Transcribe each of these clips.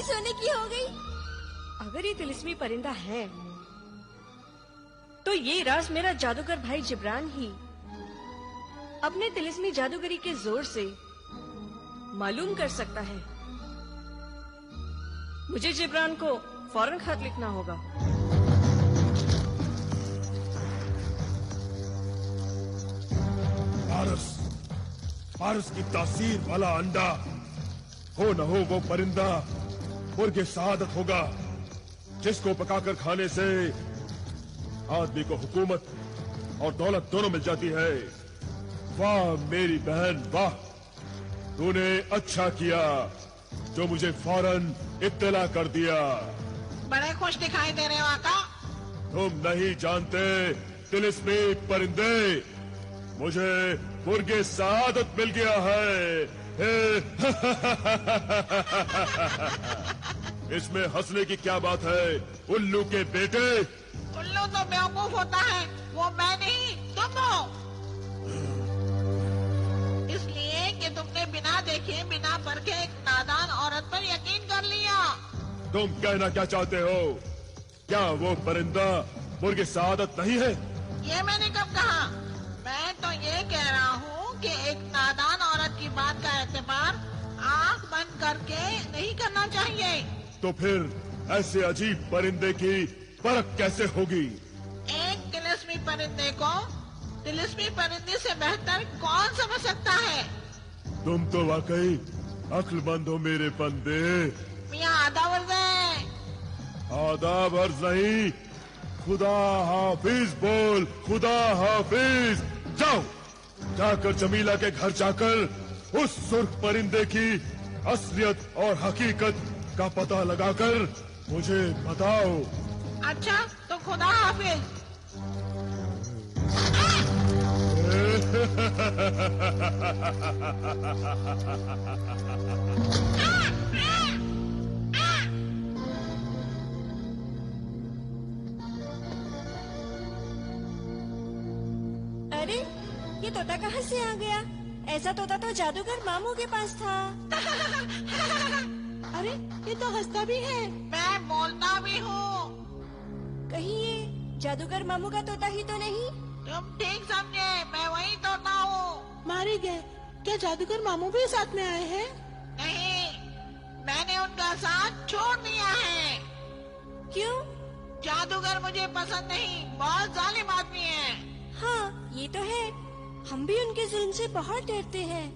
सोने की हो गई। अगर ये तिलिस्मी परिंदा है तो ये राज मेरा जादूगर भाई जिब्रान ही अपने तिलिस्मी जादूगरी के जोर से मालूम कर सकता है। मुझे जिब्रान को फौरन खत लिखना होगा। पारस की तासीर वाला अंडा हो न हो वो परिंदा मुर्गे सआदत होगा, जिसको पकाकर खाने से आदमी को हुकूमत और दौलत दोनों मिल जाती है। वाह मेरी बहन वाह, तूने अच्छा किया जो मुझे फौरन इत्तला कर दिया। बड़े खुश दिखाई दे रहे हो आका। तुम नहीं जानते तिलिस्मी परिंदे, मुझे मुर्गे सआदत मिल गया है। इसमें हंसने की क्या बात है उल्लू के बेटे। उल्लू तो बेवकूफ होता है, वो मैं नहीं तुम हो। इसलिए कि तुमने बिना देखे बिना परखे एक नादान औरत पर यकीन कर लिया। तुम कहना क्या चाहते हो? क्या वो परिंदा मुर्गे सआदत नहीं है? ये मैंने कब कहा? मैं तो ये कह रहा हूँ कि एक नादान औरत की बात का एतबार आँख बंद करके नहीं करना चाहिए। तो फिर ऐसे अजीब परिंदे की परख कैसे होगी? एक तिलिस्मी परिंदे को तिलिस्मी परिंदे से बेहतर कौन समझ सकता है? तुम तो वाकई अक्लमंद हो मेरे बंदे। मियाँ आदाब अर्ज़ है। आदाब अर्ज़ नहीं, खुदा हाफिज बोल, खुदा हाफिज। जाओ, जाकर जमीला के घर जाकर उस सुर्ख परिंदे की असलियत और हकीकत का पता लगाकर मुझे बताओ। अच्छा तो खुदा हाफिज। अरे ये तोता कहाँ से आ गया? ऐसा तोता तो जादूगर मामू के पास था। अरे ये तो हंसता भी है। मैं बोलता भी हूँ। कहीं ये जादूगर मामू का तोता ही तो नहीं? तुम ठीक समझे, मैं वही तोता हूँ। मारे गए। क्या जादूगर मामू भी साथ में आए हैं? नहीं, मैंने उनका साथ छोड़ दिया है। क्यों? जादूगर मुझे पसंद नहीं, बहुत जालिम आदमी है। हाँ ये तो है, हम भी उनके जुल्म से बहुत डरते हैं।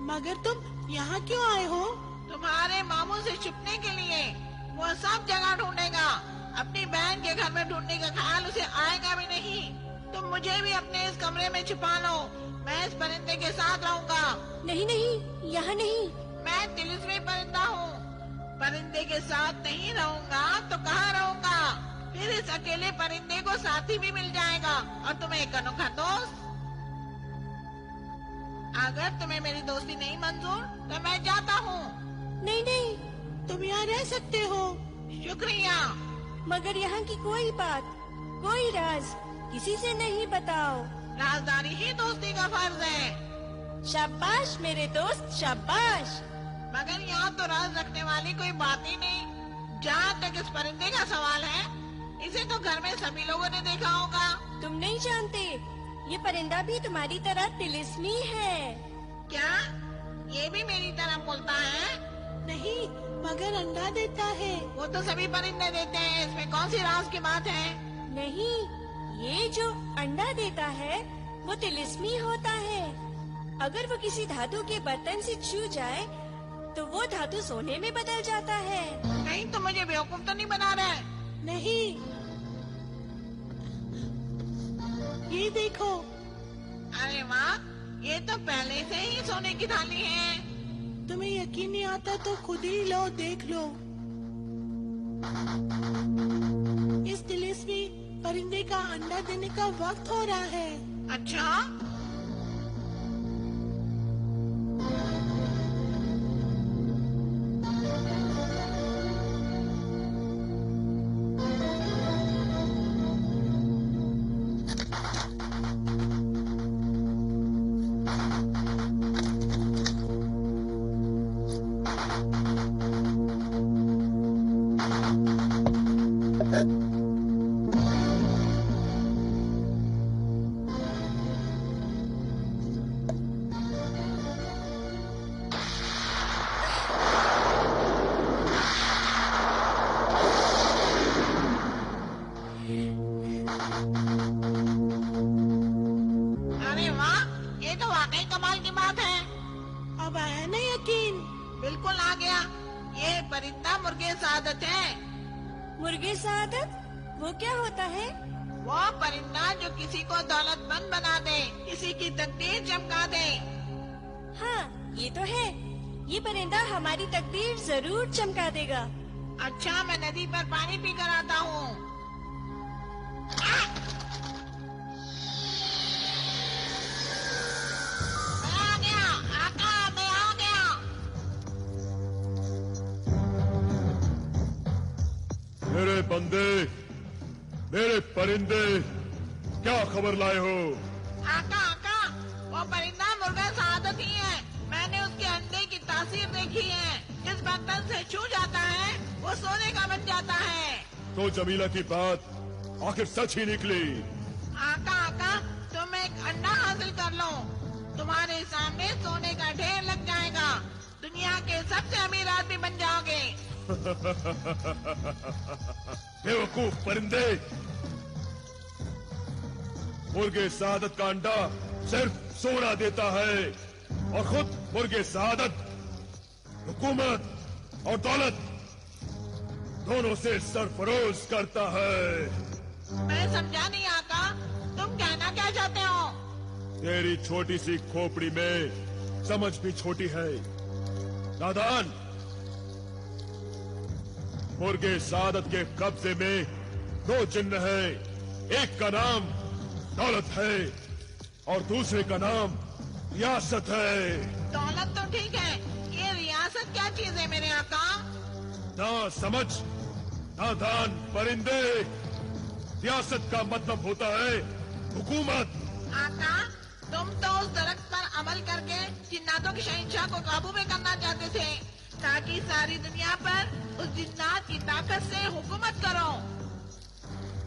मगर तुम यहाँ क्यों आए हो? तुम्हारे मामू से छुपने के लिए। वो सब जगह ढूंढेगा, अपनी बहन के घर में ढूंढने का ख्याल उसे आएगा भी नहीं। तुम मुझे भी अपने इस कमरे में छुपा लो, मैं इस परिंदे के साथ रहूंगा। नहीं नहीं, यहाँ नहीं। मैं तिलिस्मी परिंदा हूँ, परिंदे के साथ नहीं रहूंगा तो कहाँ रहूंगा? फिर इस अकेले परिंदे को साथी भी मिल जाएगा और तुम्हें एक अनोखा दोस्त। अगर तुम्हें मेरी दोस्ती नहीं मंजूर तो मैं जाता हूँ। नहीं नहीं, तुम यहाँ रह सकते हो। शुक्रिया। मगर यहाँ की कोई बात, कोई राज किसी से नहीं बताओ। राजदारी ही दोस्ती का फर्ज है। शाबाश मेरे दोस्त, शाबाश। मगर यहाँ तो राज रखने वाली कोई बात ही नहीं। जहाँ तक इस परिंदे का सवाल है, इसे तो घर में सभी लोगों ने देखा होगा। तुम नहीं जानते, ये परिंदा भी तुम्हारी तरह तिलिस्मी है। क्या ये भी मेरी तरह बोलता है? नहीं, मगर अंडा देता है। वो तो सभी परिंदे देते हैं, इसमें कौन सी राज की बात है? नहीं, ये जो अंडा देता है वो तिलिस्मी होता है। अगर वो किसी धातु के बर्तन से छू जाए तो वो धातु सोने में बदल जाता है। कहीं तो मुझे बेवकूफ तो नहीं बना रहे? नहीं, ये देखो। अरे वाह, ये तो पहले से ही सोने की थाली है। तुम्हें यकीन नहीं आता तो खुद ही लो, देख लो। इस तिलिस्मी परिंदे का अंडा देने का वक्त हो रहा है। अच्छा, सादत है। मुर्गे सादत, वो क्या होता है? वो परिंदा जो किसी को दौलतमंद बना दे, किसी की तकदीर चमका दे। हाँ, ये तो है। ये परिंदा हमारी तकदीर जरूर चमका देगा। अच्छा, मैं नदी पर पानी पी कर आता हूँ। मैं आ गया, आका, मैं आ गया। मेरे बंदे, मेरे परिंदे, क्या खबर लाए हो? आका, आका, वो परिंदा मुर्गा सादत ही है। मैंने उसके अंडे की तासीर देखी है। जिस बर्तन से छू जाता है वो सोने का बन जाता है। तो जमीला की बात आखिर सच ही निकली। आका, आका, तुम एक अंडा हासिल कर लो, तुम्हारे सामने सोने का ढेर लग जाएगा। दुनिया के सबसे अमीर आदमी बन जाओगे। बेवकूफ परिंदे, मुर्गे सादत का अंडा सिर्फ सोना देता है और खुद मुर्गे सादत हुकूमत और दौलत दोनों से सरफरोश करता है। मैं समझा नहीं आका, तुम कहना क्या चाहते हो? तेरी छोटी सी खोपड़ी में समझ भी छोटी है, नादान। मुर्गे सादत के कब्जे में दो चिन्ह है। एक का नाम दौलत है और दूसरे का नाम रियासत है। दौलत तो ठीक है, ये रियासत क्या चीज है मेरे आका? ना समझ, नादान परिंदे, रियासत का मतलब होता है हुकूमत। आका, तुम तो उस दरख्त पर अमल करके जिन्नातों की शहंशाह को काबू में करना चाहते थे, ताकि सारी दुनिया पर उस जिन्नात की ताकत से हुकूमत करो।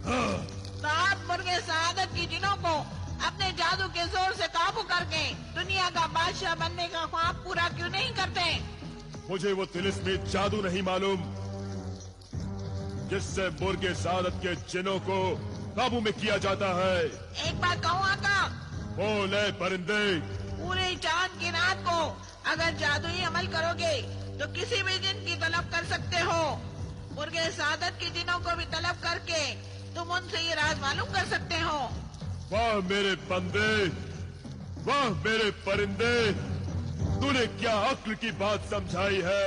हाँ, तो आप मुर्गे सादत की जिनों को अपने जादू के जोर से काबू करके दुनिया का बादशाह बनने का ख्वाब पूरा क्यों नहीं करते? मुझे वो तिलिस्मी जादू नहीं मालूम जिससे मुर्गे सादत के जिनों को काबू में किया जाता है। एक बात कहूँ आका, बोले परिंदे। पूरे चांद की रात को अगर जादुई अमल करोगे तो किसी भी जिन की तलब कर सकते हो। मुर्गे सादत की जिनों को भी तलब करके तुम उनसे ये राज मालूम कर सकते हो। वाह मेरे बंदे, वाह मेरे परिंदे, तूने क्या अक्ल की बात समझाई है।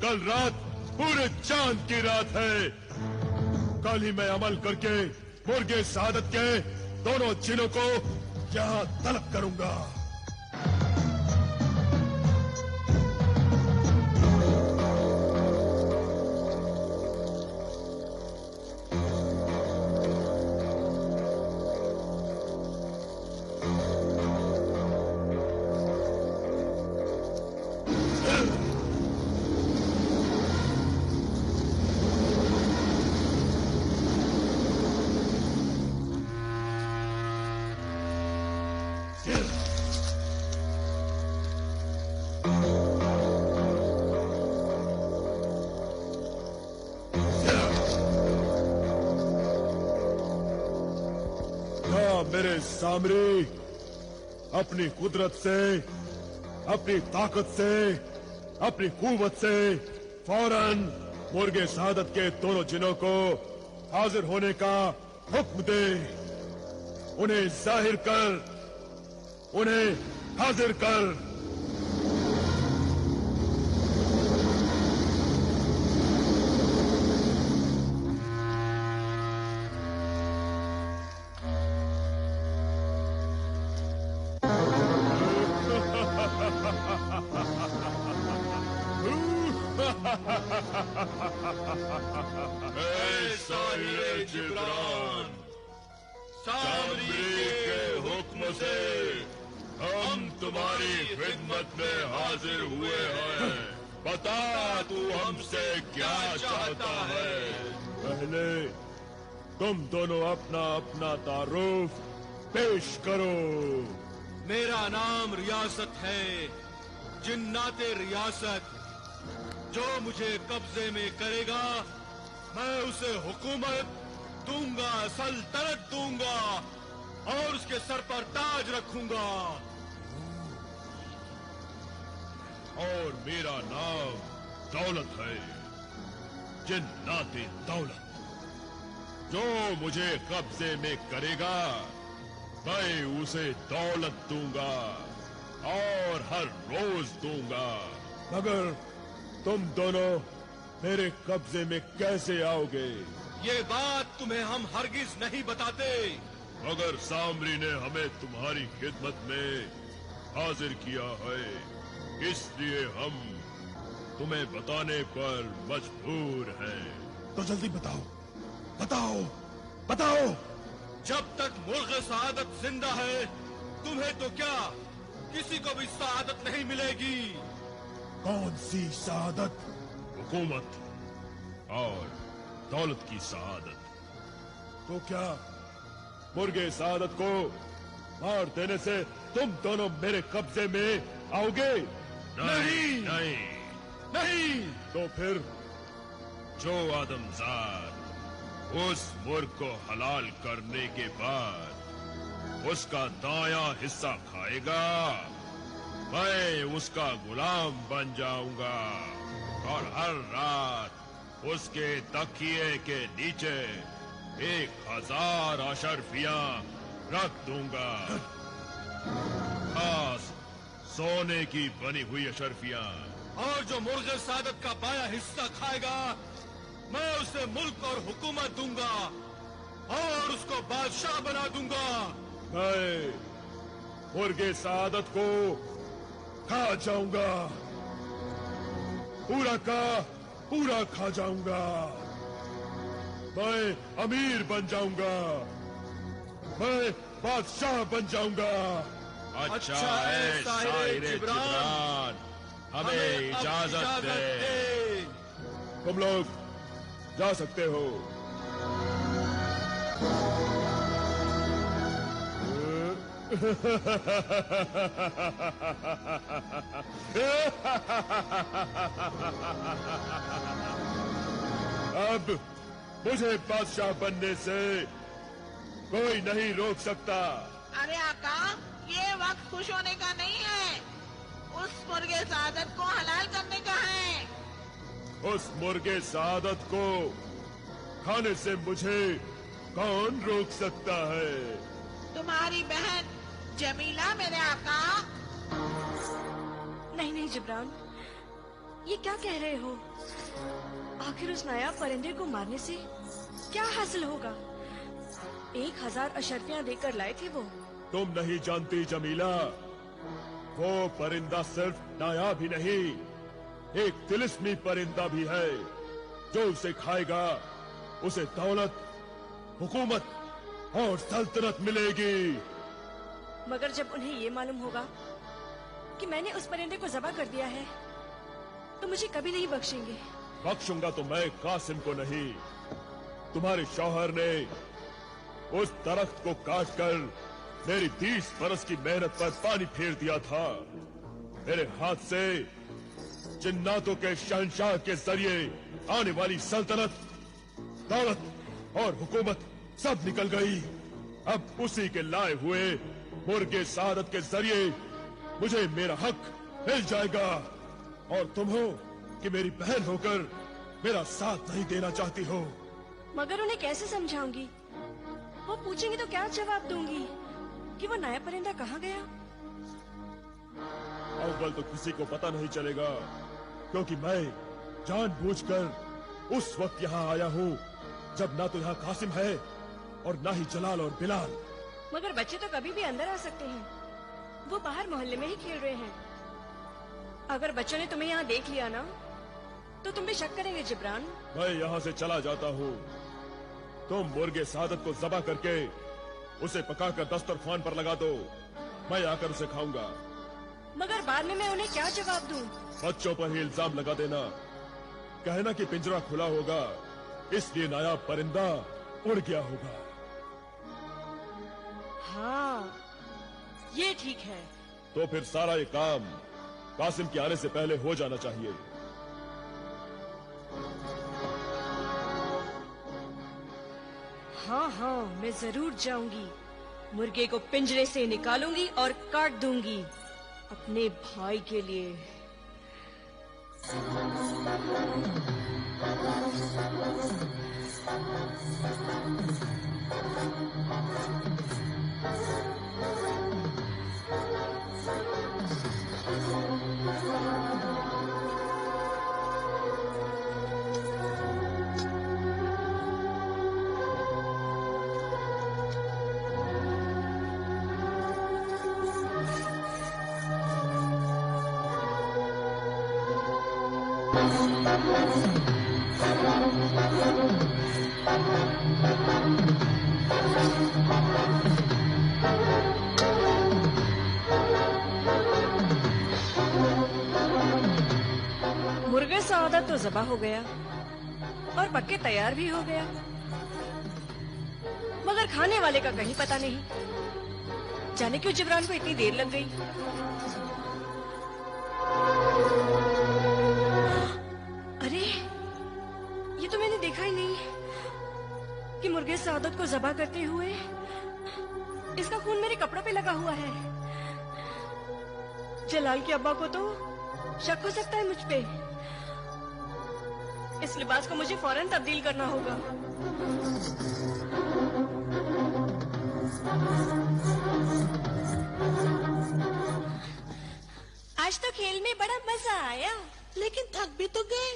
कल रात पूरे चांद की रात है। कल ही मैं अमल करके मुर्गे सादत के दोनों जिनों को यहाँ तलब करूंगा। मेरे सामरी अपनी कुदरत से, अपनी ताकत से, अपनी कुव्वत से फौरन मुर्गे सादत के दोनों जिनों को हाजिर होने का हुक्म दे। उन्हें जाहिर कर, उन्हें हाजिर कर। जिब्रान, सामरी के हुक्म से हम तुम्हारी खिदमत में हाजिर हुए हैं। बता तू हमसे क्या चाहता है। पहले तुम दोनों अपना अपना तारुफ पेश करो। मेरा नाम रियासत है, जिन्नाते रियासत। जो मुझे कब्जे में करेगा मैं उसे हुकूमत दूंगा, सल्तनत दूंगा और उसके सर पर ताज रखूंगा। और मेरा नाम दौलत है। जिन्नाते दौलत। जो मुझे कब्जे में करेगा मैं उसे दौलत दूंगा और हर रोज दूंगा। मगर तुम दोनों मेरे कब्जे में कैसे आओगे? ये बात तुम्हें हम हरगिज नहीं बताते। मगर सामरी ने हमें तुम्हारी खिदमत में हाजिर किया है, इसलिए हम तुम्हें बताने पर मजबूर हैं। तो जल्दी बताओ, बताओ, बताओ। जब तक मुर्ग सआदत जिंदा है तुम्हें तो क्या किसी को भी सआदत नहीं मिलेगी। कौन सी सआदत? हुकूमत और दौलत की सआदत। तो क्या मुर्गे सआदत को मार देने से तुम दोनों मेरे कब्जे में आओगे? नहीं, नहीं, नहीं। तो फिर जो आदमजाद उस मुर्ग को हलाल करने के बाद उसका दायां हिस्सा खाएगा मैं उसका गुलाम बन जाऊंगा और हर रात उसके तकिए के नीचे 1000 अशर्फियां रख दूंगा। खास सोने की बनी हुई अशर्फियां। और जो मुर्गे सआदत का बाया हिस्सा खाएगा मैं उसे मुल्क और हुकूमत दूंगा और उसको बादशाह बना दूंगा। मैं मुर्गे सआदत को खा जाऊंगा, पूरा का पूरा खा जाऊंगा। मैं अमीर बन जाऊंगा, मैं बादशाह बन जाऊंगा। अच्छा है साहिर जिब्रान, हमें इजाजत दे। तुम लोग जा सकते हो। अब मुझे बादशाह बनने से कोई नहीं रोक सकता। अरे आका, ये वक्त खुश होने का नहीं है, उस मुर्गे सआदत को हलाल करने का है। उस मुर्गे सआदत को खाने से मुझे कौन रोक सकता है? तुम्हारी बहन जमीला मेरे आका। नहीं नहीं जिब्रान, ये क्या कह रहे हो? आखिर उस नायाब परिंदे को मारने से क्या हासिल होगा? 1000 अशर्फियां देकर लाए थे वो। तुम नहीं जानती जमीला, वो परिंदा सिर्फ नायाब ही नहीं, एक तिलिस्मी परिंदा भी है। जो उसे खाएगा उसे दौलत, हुकूमत और सल्तनत मिलेगी। मगर जब उन्हें ये मालूम होगा कि मैंने उस परिंदे को ज़बह कर दिया है तो मुझे कभी नहीं बख्शेंगे। बख्शूंगा तो मैं कासिम को नहीं, तुम्हारे शौहर ने उस दरख्त को काटकर मेरी 20 बरस की मेहनत पर पानी फेर दिया था। मेरे हाथ से जिन्नातों के शहंशाह के जरिए आने वाली सल्तनत, दौलत और हुकूमत सब निकल गई। अब उसी के लाए हुए मुर्गे सआदत के जरिए मुझे मेरा हक मिल जाएगा। और तुम हो कि मेरी बहन होकर मेरा साथ नहीं देना चाहती हो। मगर उन्हें कैसे समझाऊंगी? वो पूछेंगे तो क्या जवाब दूंगी कि वो नया परिंदा कहाँ गया? अव्वल तो किसी को पता नहीं चलेगा, क्योंकि मैं जानबूझकर उस वक्त यहाँ आया हूँ जब ना तो यहाँ कासिम है और ना ही जलाल और बिलाल। मगर बच्चे तो कभी भी अंदर आ सकते हैं, वो बाहर मोहल्ले में ही खेल रहे हैं। अगर बच्चों ने तुम्हें यहाँ देख लिया ना तो तुम भी शक करेंगे जिब्रान। मैं यहाँ से चला जाता हूँ। तुम मुर्गे सआदत को ज़बह करके उसे पकाकर दस्तरखान पर लगा दो, मैं आकर उसे खाऊंगा। मगर बाद में मैं उन्हें क्या जवाब दूं? बच्चों पर ही इल्जाम लगा देना, कहना कि पिंजरा खुला होगा इसलिए नायाब परिंदा उड़ गया होगा। हाँ, ये ठीक है। तो फिर सारा ये काम कासिम के आने से पहले हो जाना चाहिए। हाँ हाँ, मैं जरूर जाऊंगी। मुर्गे को पिंजरे से निकालूंगी और काट दूंगी अपने भाई के लिए। मुर्गे सआदत तो ज़बा हो गया और पक्के तैयार भी हो गया, मगर खाने वाले का कहीं पता नहीं। जाने क्यों जिब्रान को इतनी देर लग गई। अरे, ये तो मैंने देखा ही नहीं कि मुर्गे सआदत को ज़बा करते हुए इसका खून मेरे कपड़ों पे लगा हुआ है। जलाल के अब्बा को तो शक हो सकता है मुझ पे। इस लिबास को मुझे फौरन तब्दील करना होगा। आज तो खेल में बड़ा मजा आया, लेकिन थक भी तो गए।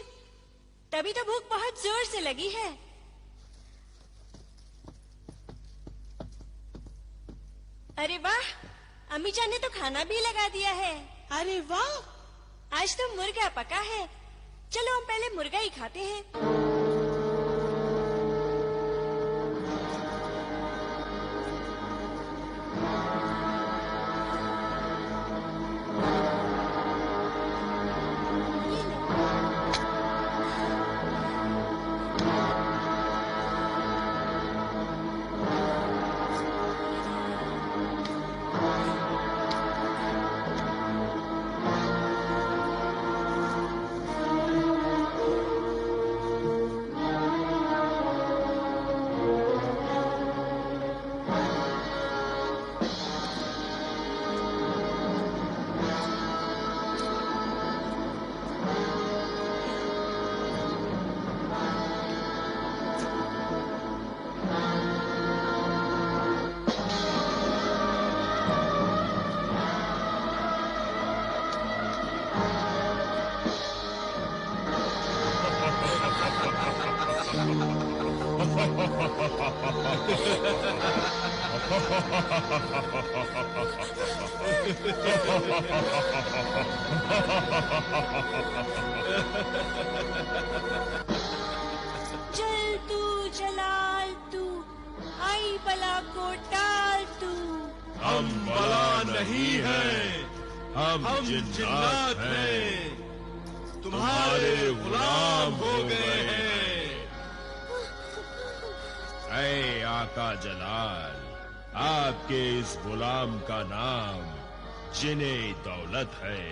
तभी तो भूख बहुत जोर से लगी है। अरे वाह, अम्मी जान ने तो खाना भी लगा दिया है। अरे वाह, आज तो मुर्गा पका है। चलो हम पहले मुर्गा ही खाते हैं। चल तू जलाल तू, आई बला को टाल तू। हम बला नहीं हैं, हम जिन्नात हैं, तुम्हारे गुलाम हो गए हैं। ऐ आका जलाल, आपके इस गुलाम का नाम जिन्हें दौलत है।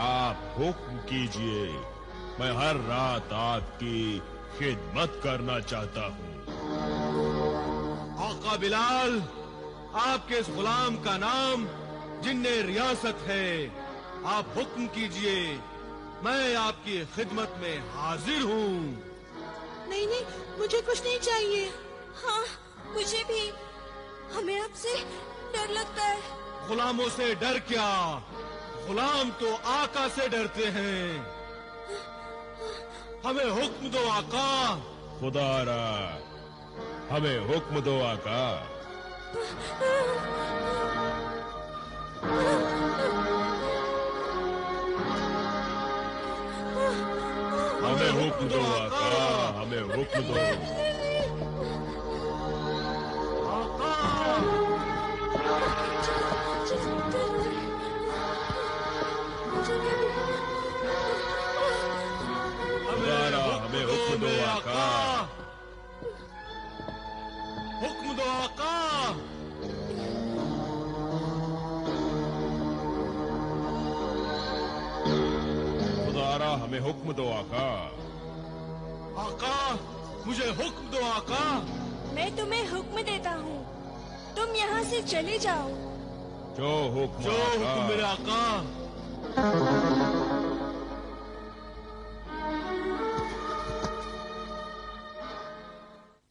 आप हुक्म कीजिए, मैं हर रात आपकी खिदमत करना चाहता हूँ। आका बिलाल, आपके इस गुलाम का नाम जिन्ने रियासत है। आप हुक्म कीजिए, मैं आपकी खिदमत में हाजिर हूँ। नहीं नहीं, मुझे कुछ नहीं चाहिए। हाँ, मुझे भी। हमें आपसे डर लगता है। गुलामों से डर क्या, गुलाम तो आका से डरते हैं। हमें हुक्म दो आका। खुदारा, हमें हुक्म दो आका। हमें हुक्म दो आका, हमें हुक्म दो। खुदारा, हमें हुक्म दो आका। हुक्म दो आका। खुदारा, हमें हुक्म दो आका। आका, मुझे हुक्म दो आका। मैं तुम्हें हुक्म देता हूँ, तुम यहाँ से चले जाओ। जो हुक्म जो आका। हुक्म मेरे आका।